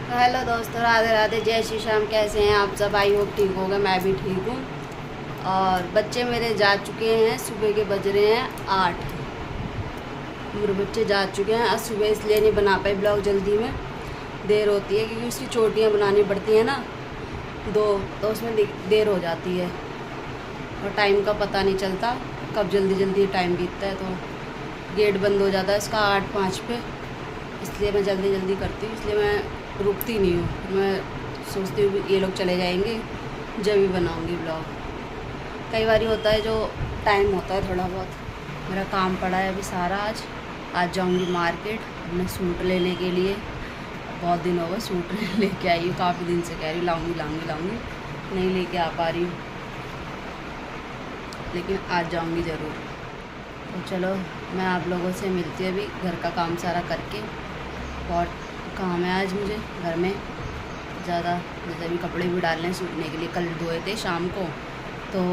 Hello दोस्तों, राधे राधे, जय श्री श्याम। कैसे हैं आप सब? आई होप ठीक होगा। मैं भी ठीक हूँ। और बच्चे मेरे जा चुके हैं। सुबह के बज रहे हैं 8। मेरे बच्चे जा चुके हैं। आज सुबह इसलिए नहीं बना पाई ब्लॉग जल्दी में, देर होती है क्योंकि उसकी चोटियाँ बनानी पड़ती हैं ना दो, तो उसमें देर हो जाती है और टाइम का पता नहीं चलता कब जल्दी जल्दी टाइम बीतता है। तो गेट बंद हो जाता है इसका 8:05 पे, इसलिए मैं जल्दी जल्दी करती हूँ। इसलिए मैं रुकती नहीं हूँ। मैं सोचती हूँ कि ये लोग चले जाएंगे जब भी बनाऊँगी ब्लॉग। कई बार होता है जो टाइम होता है थोड़ा बहुत। मेरा काम पड़ा है अभी सारा। आज जाऊँगी मार्केट अपने सूट लेने के लिए। बहुत दिन हो गए सूट लेके आई हूँ, काफ़ी दिन से कह रही लाऊँगी लाऊँगी लाऊँगी, नहीं लेके आ पा रही हूँ, लेकिन आज जाऊँगी ज़रूर। तो चलो मैं आप लोगों से मिलती हूँ अभी, घर का काम सारा करके। बहुत काम है आज मुझे घर में ज़्यादा। जैसे अभी कपड़े भी डालने हैं सूखने के लिए। कल धोए थे शाम को, तो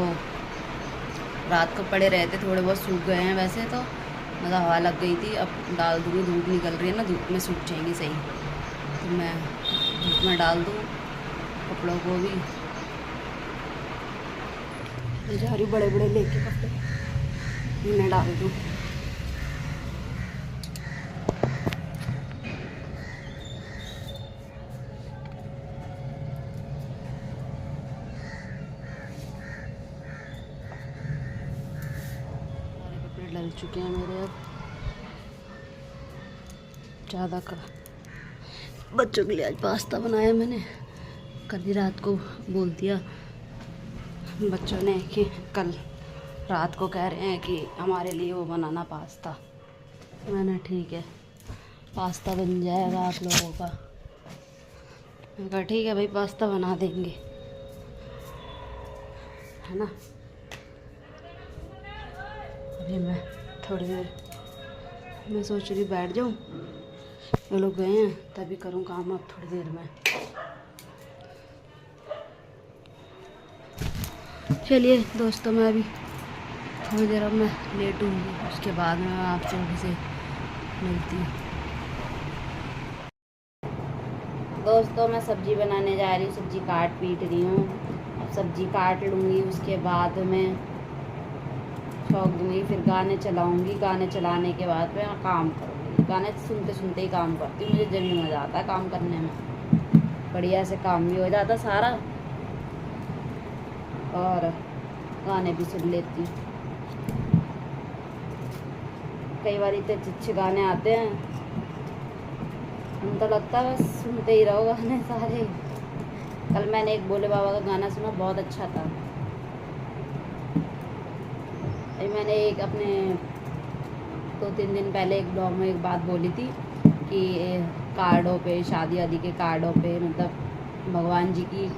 रात को पड़े रहे थे, थोड़े बहुत सूख गए हैं वैसे तो। मतलब हवा लग गई थी। अब डाल दूँगी, धूप निकल रही है ना, धूप में सूख जाएंगी सही। तो मैं धूप में डाल दूँ कपड़ों को भी। जा रही बड़े बड़े लेके कपड़े मैं डाल दूँ। डल चुके हैं मेरे अब ज़्यादा का। बच्चों के लिए आज पास्ता बनाया मैंने। कल ही रात को बोल दिया बच्चों ने कि कल रात को कह रहे हैं कि हमारे लिए वो बनाना पास्ता। मैंने ठीक है, पास्ता बन जाएगा आप लोगों का। मैंने कहा ठीक है भाई, पास्ता बना देंगे, है ना। अभी मैं थोड़ी देर मैं सोच रही बैठ जाऊँ, ये लोग गए हैं तभी करूँ काम अब थोड़ी देर में। चलिए दोस्तों, मैं अभी थोड़ी देर अब मैं लेटूँगी, उसके बाद मैं आपसे फिर से मिलती हूँ। दोस्तों मैं सब्ज़ी बनाने जा रही हूँ, सब्ज़ी काट पीट रही हूँ। अब सब्ज़ी काट लूँगी, उसके बाद मैं छोंक दूँगी, फिर गाने चलाऊँगी। गाने चलाने के बाद मैं काम करूँगी। गाने सुनते सुनते ही काम करती हूँ। मुझे जब भी मज़ा आता है काम करने में, बढ़िया से काम भी हो जाता सारा और गाने भी सुन लेती हूँ। कई बार इतने अच्छे गाने आते हैं, हम तो लगता है बस सुनते ही रहो गाने सारे। कल मैंने एक भोले बाबा का गाना सुना, बहुत अच्छा था। अभी मैंने एक अपने 2-3 दिन पहले एक ब्लॉग में एक बात बोली थी कि कार्डों पे, शादी वादी के कार्डों पे, मतलब भगवान जी की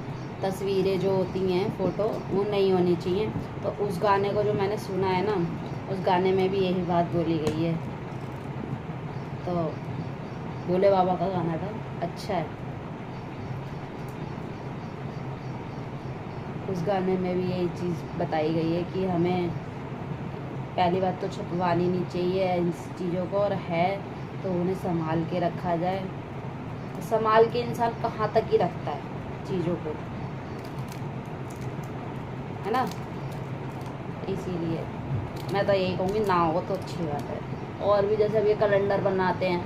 तस्वीरें जो होती हैं फ़ोटो, वो नहीं होनी चाहिए। तो उस गाने को जो मैंने सुना है ना, उस गाने में भी यही बात बोली गई है। तो भोले बाबा का गाना था, अच्छा है। उस गाने में भी यही चीज़ बताई गई है कि हमें पहली बात तो छुपवानी नहीं चाहिए इन चीज़ों को, और है तो उन्हें संभाल के रखा जाए। संभाल के इंसान कहाँ तक ही रखता है चीज़ों को, है ना। इसीलिए मैं तो यही कहूँगी, ना हो तो अच्छी बात है। और भी जैसे अब ये कैलेंडर बनाते हैं,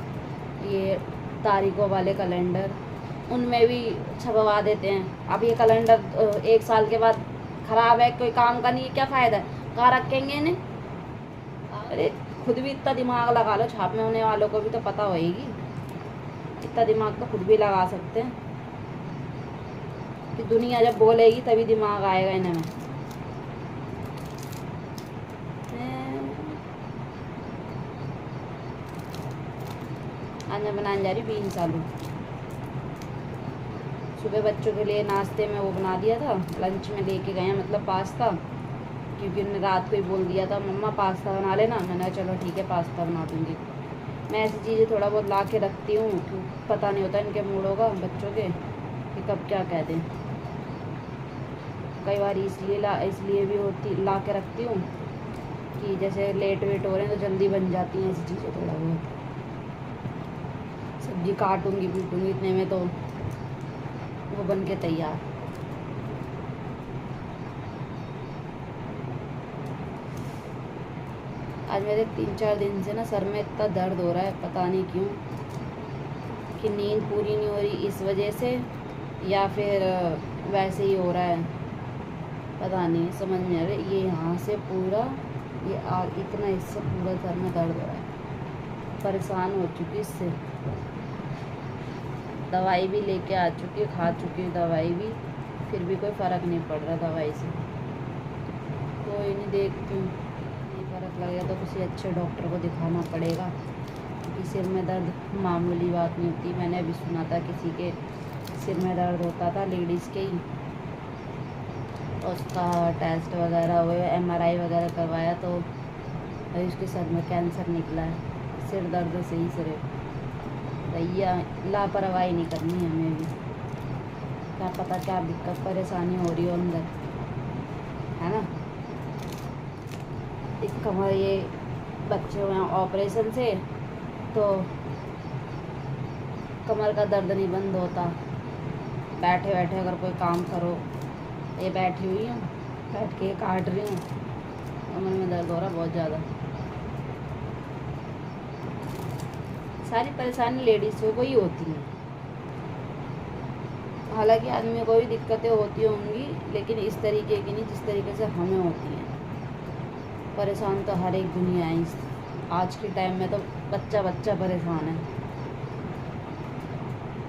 ये तारीखों वाले कैलेंडर, उनमें भी छपवा देते हैं। अब ये कैलेंडर 1 साल के बाद ख़राब है, कोई काम का नहीं है, क्या फ़ायदा है, कहाँ रखेंगे इन्हें। अरे खुद भी इतना दिमाग लगा लो, छापने होने वालों को भी तो पता होएगी। इतना दिमाग तो खुद भी लगा सकते हैं कि दुनिया जब बोलेगी तभी दिमाग आएगा इन्हें में। आज मैं बनाने जा रही बीन्स आलू। सुबह बच्चों के लिए नाश्ते में वो बना दिया था, लंच में लेके गए हैं, मतलब पास्ता, क्योंकि उन्होंने रात को ही बोल दिया था मम्मा पास्ता बना लेना। मैंने कहा चलो ठीक है, पास्ता बना दूँगी। मैं ऐसी चीज़ें थोड़ा बहुत ला के रखती हूँ, पता नहीं होता इनके मूड होगा बच्चों के कि कब क्या कह दें। कई बार इसलिए भी ला के रखती हूँ कि जैसे लेट वेट हो रहे हैं तो जल्दी बन जाती हैं ऐसी चीज़ें। थोड़ा बहुत सब्ज़ी काटूँगी पीटूँगी इतने में तो वो बन के तैयार। आज मेरे 3-4 दिन से ना सर में इतना दर्द हो रहा है, पता नहीं क्यों, कि नींद पूरी नहीं हो रही इस वजह से या फिर वैसे ही हो रहा है, पता नहीं, समझ नहीं आ रहा। ये यहाँ से पूरा ये इतना इससे पूरा सर में दर्द हो रहा है, परेशान हो चुकी इससे। दवाई भी लेके आ चुकी, खा चुकी दवाई भी, फिर भी कोई फ़र्क नहीं पड़ रहा दवाई से। कोई नहीं, देखती हूँ, नहीं फ़र्क लगेगा तो किसी अच्छे डॉक्टर को दिखाना पड़ेगा, क्योंकि सिर में दर्द मामूली बात नहीं होती। मैंने अभी सुना था किसी के सिर में दर्द होता था, लेडीज़ के ही, उसका टेस्ट वगैरह हुए, MRI वगैरह करवाया तो भाई उसके सर में कैंसर निकला है। सिर दर्द से ही सिर्फ भैया लापरवाही नहीं करनी है हमें भी, क्या पता क्या दिक्कत परेशानी हो रही हो अंदर, है ना। एक कमर ये बच्चे हुए हैं ऑपरेशन से, तो कमर का दर्द नहीं बंद होता। बैठे बैठे अगर कोई काम करो, ये बैठी हुई हूँ, बैठ के काट रही हूँ, कमर में दर्द हो रहा बहुत ज़्यादा। सारी परेशानी लेडीज़ को ही होती है, हालांकि आदमी को भी दिक्कतें होती होंगी, लेकिन इस तरीके की नहीं जिस तरीके से हमें होती हैं। परेशान तो हर एक दुनिया है आज के टाइम में, तो बच्चा परेशान है।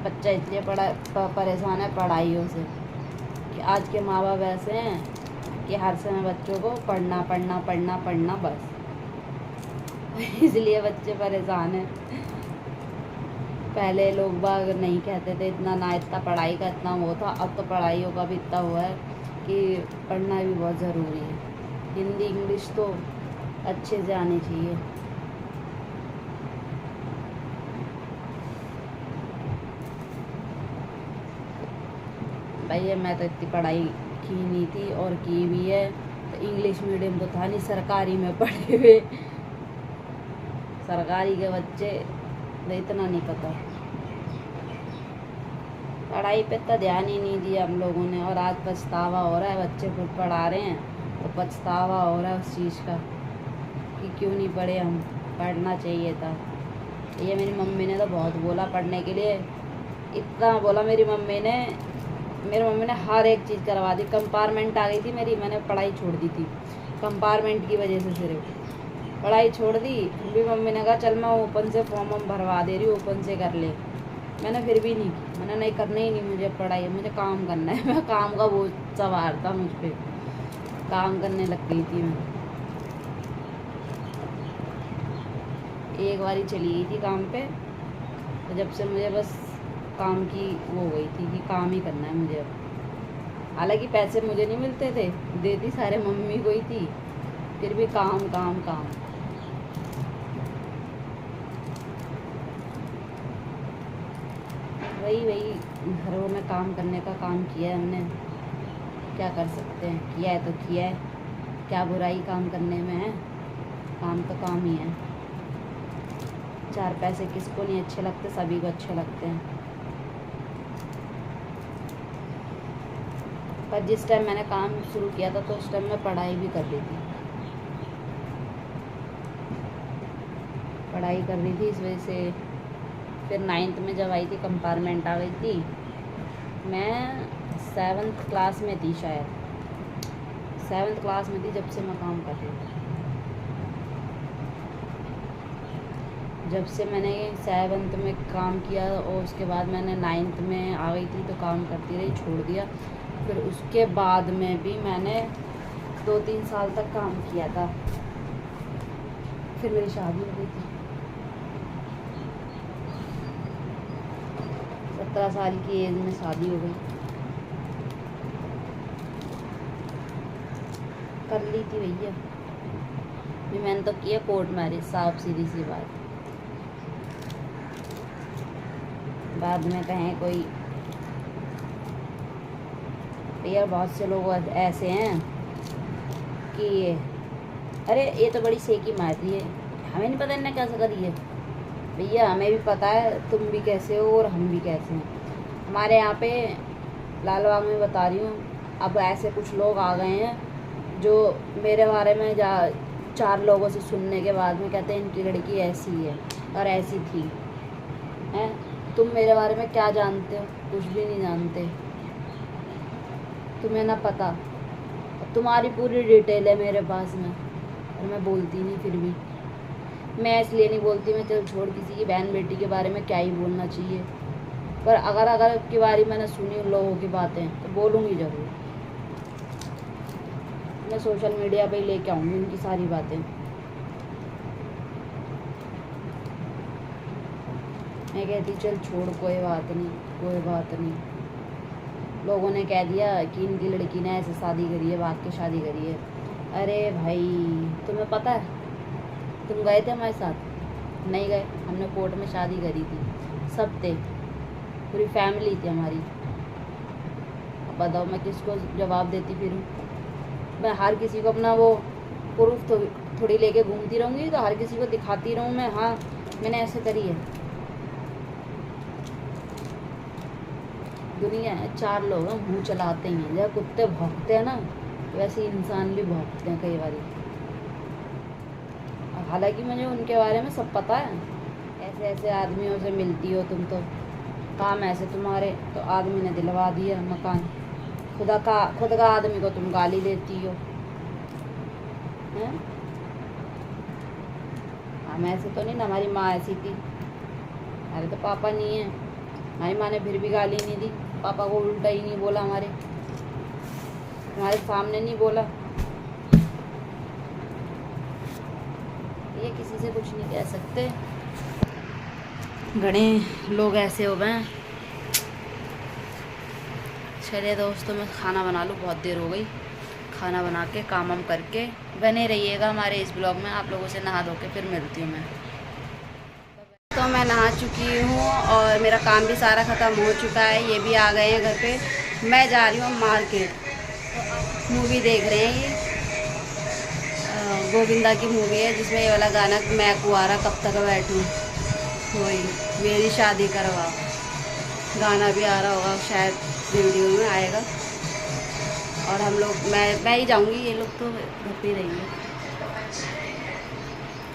बच्चा इसलिए परेशान है पढ़ाइयों से, कि आज के माँ बाप ऐसे हैं कि हर समय बच्चों को पढ़ना बस इसलिए बच्चे परेशान हैं। पहले लोग बाग नहीं कहते थे इतना, ना इतना पढ़ाई का इतना वो था, अब तो पढ़ाइयों का भी इतना हुआ है कि पढ़ना भी बहुत ज़रूरी है। हिंदी इंग्लिश तो अच्छे से आनी चाहिए। भैया मैं तो इतनी पढ़ाई की नहीं थी, और की भी है तो इंग्लिश मीडियम तो था नहीं, सरकारी में पढ़े हुए, सरकारी के बच्चे इतना नहीं पता, पढ़ाई पे इतना ध्यान ही नहीं दिया हम लोगों ने। और आज पछतावा हो रहा है, बच्चे खुद पढ़ा रहे हैं तो पछतावा हो रहा है उस चीज़ का कि क्यों नहीं पढ़े हम, पढ़ना चाहिए था। ये मेरी मम्मी ने तो बहुत बोला पढ़ने के लिए, इतना बोला मेरी मम्मी ने हर एक चीज़ करवा दी। कंपार्टमेंट आ गई थी मेरी, मैंने पढ़ाई छोड़ दी थी कंपार्टमेंट की वजह से, सिर्फ पढ़ाई छोड़ दी। फिर भी मम्मी ने कहा चल मैं ओपन से फॉर्म भरवा दे रही हूँ, ओपन से कर ले। मैंने फिर भी नहीं की, मैंने नहीं करना ही नहीं मुझे पढ़ाई, मुझे काम करना है। मैं काम का बोझ सवार था मुझ पर, काम करने लग गई थी मैं। एक बारी चली गई थी काम पे, तो जब से मुझे बस काम की वो हो गई थी कि काम ही करना है मुझे अब। हालांकि पैसे मुझे नहीं मिलते थे, देती सारे मम्मी को ही थी, फिर भी काम काम काम। वही घरों में काम करने का काम किया है हमने, क्या कर सकते हैं, किया है तो किया है, क्या बुराई काम करने में है, काम तो काम ही है। 4 पैसे किसको नहीं अच्छे लगते, सभी को अच्छे लगते हैं। पर जिस टाइम मैंने काम शुरू किया था तो उस टाइम मैं पढ़ाई भी कर रही थी, इस वजह से। फिर 9th में जब आई थी कंपार्टमेंट आ गई थी, मैं 7th क्लास में थी शायद, 7th क्लास में थी जब से मैं काम कर रही थी। जब से मैंने 7th में काम किया और उसके बाद मैंने 9th में आ गई थी तो काम करती रही, छोड़ दिया। फिर उसके बाद में भी मैंने 2-3 साल तक काम किया था, फिर मेरी शादी हो गई थी। 17 साल की एज में शादी हो गई, कर ली थी भैया। मैंने तो किया कोर्ट मैरिज, साफ सीधी सी बात। बाद में कहें कोई, भैया बहुत से लोग ऐसे हैं कि अरे ये तो बड़ी सेकी मार रही है, हमें नहीं पता इन्हें कैसे करी है। भैया हमें भी पता है तुम भी कैसे हो और हम भी कैसे हैं। हमारे यहाँ पे लालबाग में बता रही हूँ। अब ऐसे कुछ लोग आ गए हैं जो मेरे बारे में 4 लोगों से सुनने के बाद में कहते हैं इनकी लड़की ऐसी है और ऐसी थी। हैं, तुम मेरे बारे में क्या जानते हो? कुछ भी नहीं जानते। तुम्हें ना पता। तुम्हारी पूरी डिटेल है मेरे पास में और मैं बोलती नहीं। फिर भी मैं इसलिए नहीं बोलती, मैं चल छोड़, किसी की बहन बेटी के बारे में क्या ही बोलना चाहिए, पर अगर की बारी मैंने सुनी उन लोगों की बातें तो बोलूँगी ज़रूर। मैं सोशल मीडिया पे ही लेके आऊँगी उनकी सारी बातें। मैं कहती चल छोड़, कोई बात नहीं, कोई बात नहीं। लोगों ने कह दिया कि इनकी लड़की ने ऐसे शादी करी है, भाग के शादी करी है। अरे भाई, तुम्हें पता है, तुम गए थे हमारे साथ? नहीं गए। हमने कोर्ट में शादी करी थी, सब थे, पूरी फैमिली थी हमारी। अब बताओ मैं किसको जवाब देती फिरूँ? मैं हर किसी को अपना वो प्रूफ थोड़ी लेके घूमती रहूँगी, तो हर किसी को दिखाती रहूँ मैं, हाँ मैंने ऐसे करी है। दुनिया है, 4 लोग हैं, मुँह चलाते हैं। जब कुत्ते भौंकते हैं ना, वैसे इंसान भी भौंकते हैं कई बारी। हालांकि मुझे उनके बारे में सब पता है। ऐसे ऐसे आदमियों से मिलती हो तुम, तो काम ऐसे तुम्हारे, तो आदमी ने दिलवा दिया मकान। खुद का आदमी को तुम गाली देती हो हैं? हम ऐसे तो नहीं ना, हमारी माँ ऐसी थी। अरे तो पापा नहीं है, हमारी माँ ने फिर भी गाली नहीं दी, पापा को उल्टा ही नहीं बोला, हमारे सामने नहीं बोला। ये किसी से कुछ नहीं कह सकते। घने लोग ऐसे हो गए हैं। चलिए दोस्तों, मैं खाना बना लूँ, बहुत देर हो गई। खाना बना के काम वाम करके बने रहिएगा हमारे इस ब्लॉग में। आप लोगों से नहा धो के फिर मिलती हूँ मैं। तो मैं नहा चुकी हूँ और मेरा काम भी सारा ख़त्म हो चुका है। ये भी आ गए हैं घर पे। मैं जा रही हूँ मार्केट, मूवी देख रहे हैं। ये गोविंदा की मूवी है जिसमें ये वाला गाना, मैं कुंवारा कब तक बैठूँ, वही मेरी शादी करवा, गाना भी आ रहा होगा शायद, वीडियो में आएगा। और हम लोग, मैं ही जाऊंगी, ये लोग तो घर पे ही रहेंगे,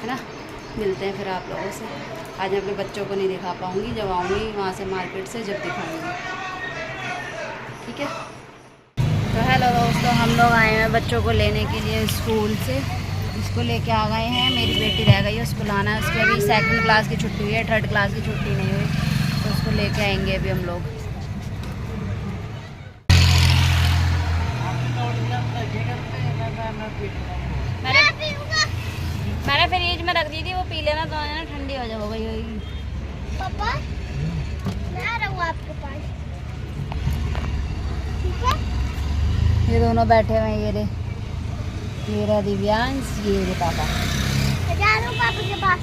है ना। मिलते हैं फिर आप लोगों से। आज मैं अपने बच्चों को नहीं दिखा पाऊँगी, जब आऊँगी वहाँ से मार्केट से, जब दिखाऊँगी, ठीक है। तो हेलो दोस्तों, हम लोग आए हैं बच्चों को लेने के लिए स्कूल से। इसको लेके आ गए हैं। मेरी बेटी रह गई है, उसको लाना है। उसकी अभी 2nd क्लास की छुट्टी हुई है, 3rd क्लास की छुट्टी नहीं हुई, तो उसको लेके आएंगे अभी हम लोग। मैंने फ्रिज में रख दी थी, वो पी लेना तो ना, ठंडी हो जाएगी। पापा मैं आ रहा हूँ आपके पास, ठीक है। ये दोनों बैठे हुए हैं, ये रे, ये रहा दिव्यांश, ये रे पापा। जा रहा हूँ पापा के पास।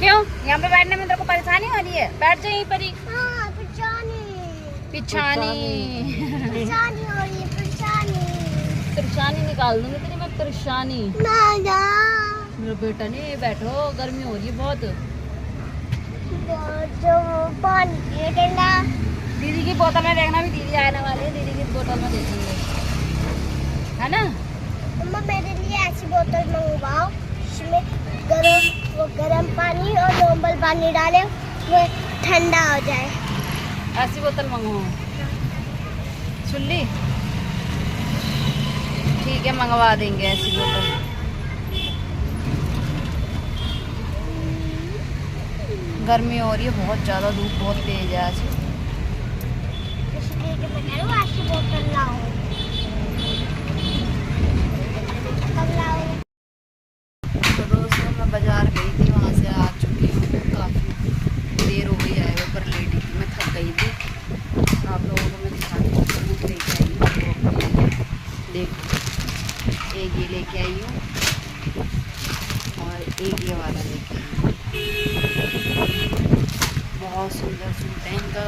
क्यों? यहाँ पे बैठने में तेरे को परेशानी हो रही है? बैठ जा यहीं पर ही। हाँ, पिछानी हो रही है, परेशानी निकाल दूंगी तेरी मैं, परेशानी। मेरा बेटा नहीं, बैठो, गर्मी हो रही है बहुत। पानी ठंडा, दीदी की बोतल में देखना, भी दीदी आने वाली है, दीदी की बोतल में देखेंगे, है ना। मम्मा मेरे लिए ऐसी बोतल मंगवाओ, इसमें गरम पानी और नॉर्मल पानी डाले, वो ठंडा हो जाए। ऐसी बोतल मंगवाओ, सुन ली? ठीक है, मंगवा देंगे ऐसी बोतल। गर्मी हो रही है बहुत ज़्यादा, धूप बहुत तेज है आज, इसलिए कि मैं कह रहा हूँ ऐसी बोतल लाओ। तो दोस्तों, मैं बाज़ार गई थी, वहाँ से आ चुकी हूँ। काफ़ी देर हो गई है, ऊपर लेटी थी, मैं थक गई थी। आप लोगों को मैं दिखाती हूँ, बुक लेके आई हूँ। देखो, एक ये लेके आई हूँ और एक ये वाला लेके आई हूँ। बहुत सुंदर सूट है इनका,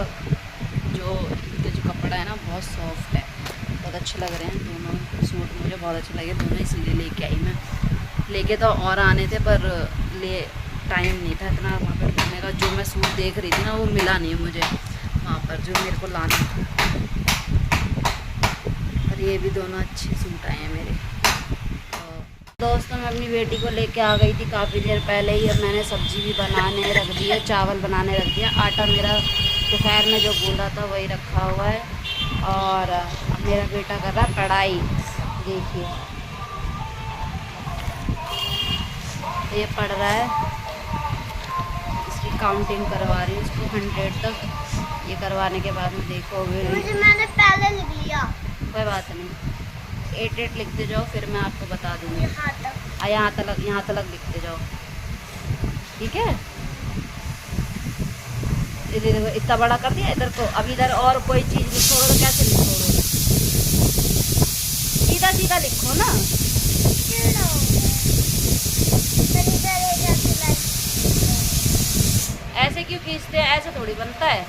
इनका जो कपड़ा है ना, बहुत सॉफ्ट है, बहुत अच्छे लग रहे हैं दोनों सूट। मुझे बहुत अच्छे लगे दोनों, इसीलिए लेके आई मैं। लेके तो और आने थे, पर टाइम नहीं था इतना वहाँ पर घूमने का। जो मैं सूट देख रही थी ना, वो मिला नहीं मुझे वहाँ पर, जो मेरे को लाना था। ये भी दोनों अच्छे सूट आए हैं मेरे। दोस्तों मैं अपनी बेटी को लेके आ गई थी काफ़ी देर पहले ही। अब मैंने सब्जी भी बनाने रख दी है, चावल बनाने रख दिया, आटा मेरा दोपहर में जो गूंदा था वही रखा हुआ है। और अब मेरा बेटा कर रहा है पढ़ाई। देखिए ये पढ़ रहा है, इसकी काउंटिंग करवा रही हूँ इसको 100 तक। ये करवाने के बाद में देखोगे, मैंने पहले लिख लिया। कोई बात नहीं, 8 लिखते जाओ, फिर मैं आपको बता दूँगी। यहाँ तक लिखते जाओ, ठीक है। इधर इतना बड़ा कर दिया, इधर को अब इधर और कोई चीज़ लिखोगे तो कैसे लिखोगे? सीधा सीधा लिखो ना। ऐसे क्यों खींचते हैं? ऐसे थोड़ी बनता है।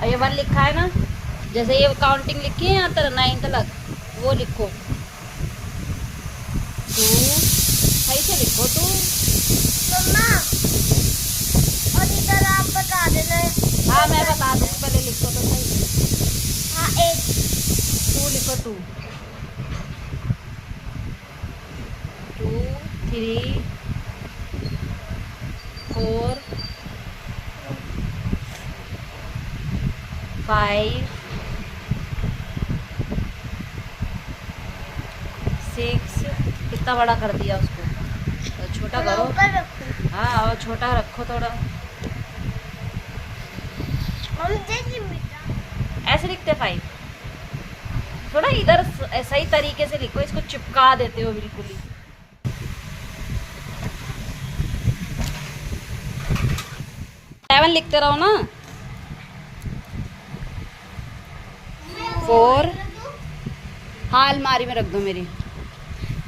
ये 1 लिखा है ना, जैसे ये काउंटिंग लिखी है यहाँ तक 9 तक, वो लिखो। 2 सही से लिखो। 2 मम्मा, और इधर आप बता देना। हाँ मैं बता दूँगी, पहले लिखो तो सही। हाँ 8 2 लिखो। 2 3 4 5 6। कितना बड़ा कर दिया उसको, तो छोटा करो। ऊपर रखो। हाँ और छोटा रखो थोड़ा। ऐसे लिखते 5, थोड़ा इधर सही तरीके से लिखो, इसको चिपका देते हो बिल्कुल ही। सेवन लिखते रहो ना। 4। हाँ अलमारी में रख दो मेरी,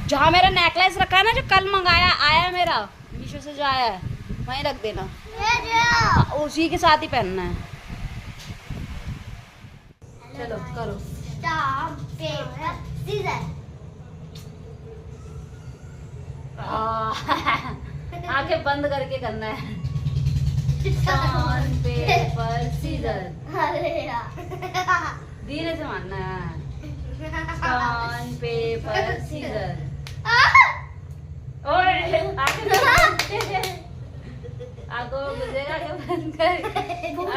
जहाँ मेरा नेकलेस रखा है ना, जो कल मंगाया आया है मेरा मीशो से जो आया है, वहीं रख देना। उसी के साथ ही पहनना है। चलो करो। आंखें बंद करके करना है। स्टोन पेपर सीजर, धीरे से मानना है। Stone paper scissor. आगो गुजरेगा क्या बंद कर।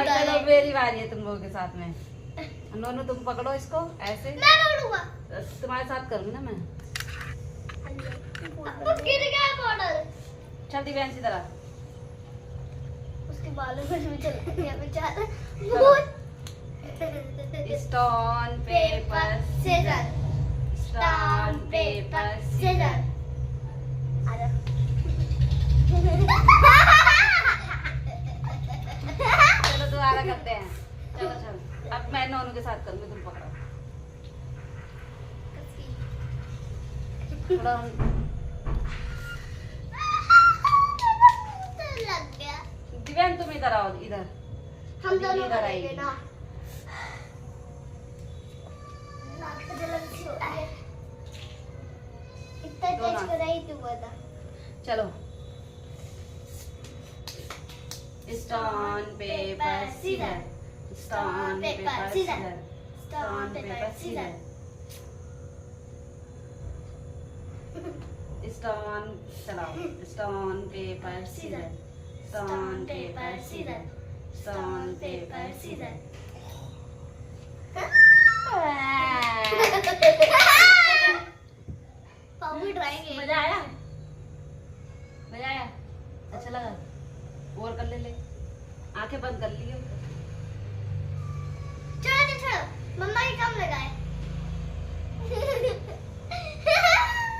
चलो मेरी बारी है तुम लोगों के साथ में। दोनों तुम पकड़ो इसको ऐसे। मैं पकड़ूंगा। तुम्हारे साथ करूंगी ना मैं। गिर गया बॉर्डर। चल दिव्यांशी तरह। उसके बालों में भी चला गया बेचारा। Stone paper scissor. Stone paper scissor. चलो दोबारा करते हैं। चलो चलो अब मैं नोनू के साथ करूंगी, तुम पकड़ो। थोड़ा लग गया। दिव्यांश तुम इधर आओ, इधर हम दोनों इधर करेंगे आएगी ना। नाक पे जलन सी हो रही है। इतना तेज कर रही तू बता। चलो। Stone paper scissor. Stone paper scissor. Stone paper scissor. Stone चलाओ। Stone paper scissor. Stone paper scissor. Stone paper scissor. पापी ड्राइंग मजा आया? मजा आया? अच्छा लगा? और कर ले। आंखें बंद कर लियो। चलो मम्मा ही कम लगाए।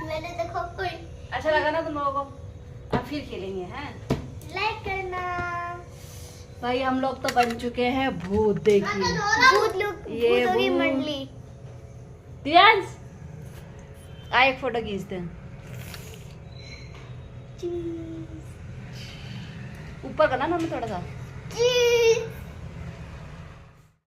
मैंने देखो कोई। अच्छा लगा ना तुम लोगों को? अब फिर खेलेंगे हैं। लाइक करना। भाई हम लोग तो बन चुके हैं भूत। देखिए भूत लोग, ये भूतों की भूत। मंडली। दिव्यांश आ एक फोटो खींचते हैं। ऊपर करना ना थोड़ा सा।